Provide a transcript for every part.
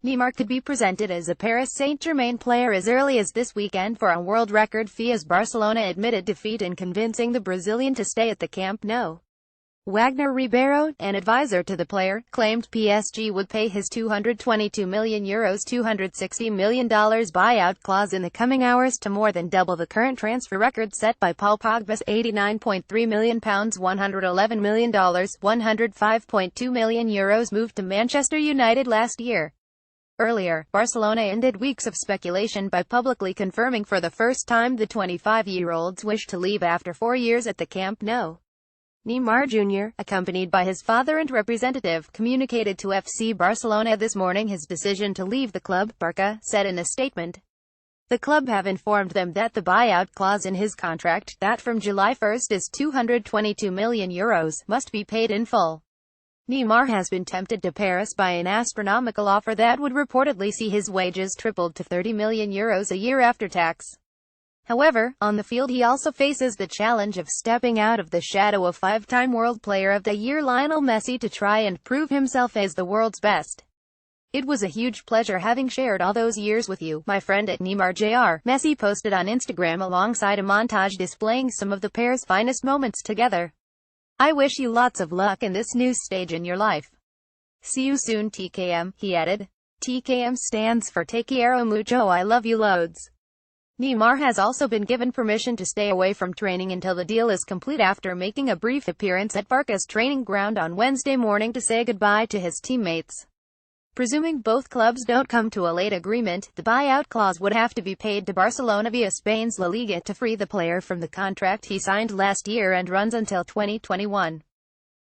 Neymar could be presented as a Paris Saint-Germain player as early as this weekend for a world record fee as Barcelona admitted defeat in convincing the Brazilian to stay at the Camp Nou. Wagner Ribeiro, an advisor to the player, claimed PSG would pay his €222 million $260 million buyout clause in the coming hours to more than double the current transfer record set by Paul Pogba's £89.3 million $111 million €105.2 million move to Manchester United last year. Earlier, Barcelona ended weeks of speculation by publicly confirming for the first time the 25-year-old's wish to leave after 4 years at the Camp Nou. Neymar Jr., accompanied by his father and representative, communicated to FC Barcelona this morning his decision to leave the club, Barca said in a statement. The club have informed them that the buyout clause in his contract, that from July 1 is €222 million, must be paid in full. Neymar has been tempted to Paris by an astronomical offer that would reportedly see his wages tripled to €30 million a year after tax. However, on the field he also faces the challenge of stepping out of the shadow of five-time World Player of the Year Lionel Messi to try and prove himself as the world's best. "It was a huge pleasure having shared all those years with you, my friend at Neymar Jr." Messi posted on Instagram alongside a montage displaying some of the pair's finest moments together. "I wish you lots of luck in this new stage in your life. See you soon TKM, he added. TKM stands for Te quiero mucho, I love you loads. Neymar has also been given permission to stay away from training until the deal is complete after making a brief appearance at Barca's training ground on Wednesday morning to say goodbye to his teammates. Presuming both clubs don't come to a late agreement, the buyout clause would have to be paid to Barcelona via Spain's La Liga to free the player from the contract he signed last year and runs until 2021.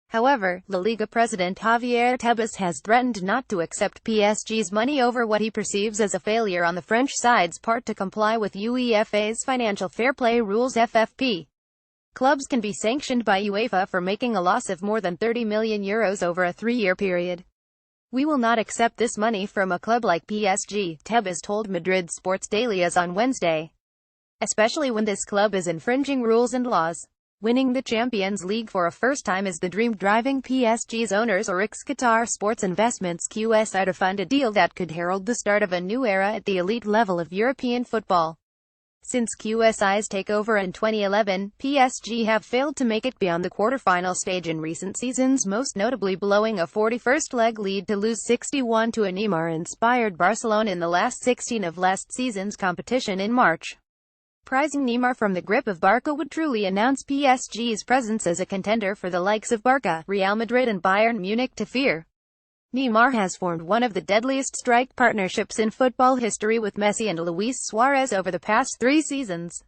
However, La Liga president Javier Tebas has threatened not to accept PSG's money over what he perceives as a failure on the French side's part to comply with UEFA's financial fair play rules (FFP). Clubs can be sanctioned by UEFA for making a loss of more than €30 million over a 3-year period. "We will not accept this money from a club like PSG," Tebas told Madrid Sports Daily as on Wednesday. "Especially when this club is infringing rules and laws. Winning the Champions League for a first time is the dream driving PSG's owners Oryx Qatar Sports Investments QSI to fund a deal that could herald the start of a new era at the elite level of European football. Since QSI's takeover in 2011, PSG have failed to make it beyond the quarter-final stage in recent seasons, most notably blowing a 41st leg lead to lose 6-1 to a Neymar-inspired Barcelona in the last 16 of last season's competition in March. Prizing Neymar from the grip of Barca would truly announce PSG's presence as a contender for the likes of Barca, Real Madrid and Bayern Munich to fear. Neymar has formed one of the deadliest strike partnerships in football history with Messi and Luis Suarez over the past 3 seasons.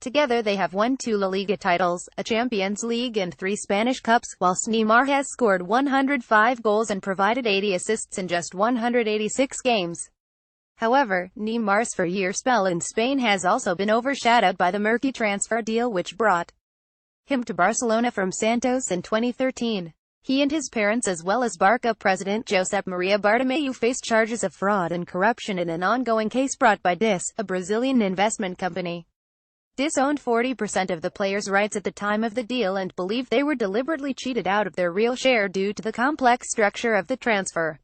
Together they have won 2 La Liga titles, a Champions League and 3 Spanish Cups, whilst Neymar has scored 105 goals and provided 80 assists in just 186 games. However, Neymar's 4-year spell in Spain has also been overshadowed by the murky transfer deal which brought him to Barcelona from Santos in 2013. He and his parents as well as Barca president Josep Maria Bartomeu faced charges of fraud and corruption in an ongoing case brought by DIS, a Brazilian investment company. DIS owned 40% of the players' rights at the time of the deal and believed they were deliberately cheated out of their real share due to the complex structure of the transfer.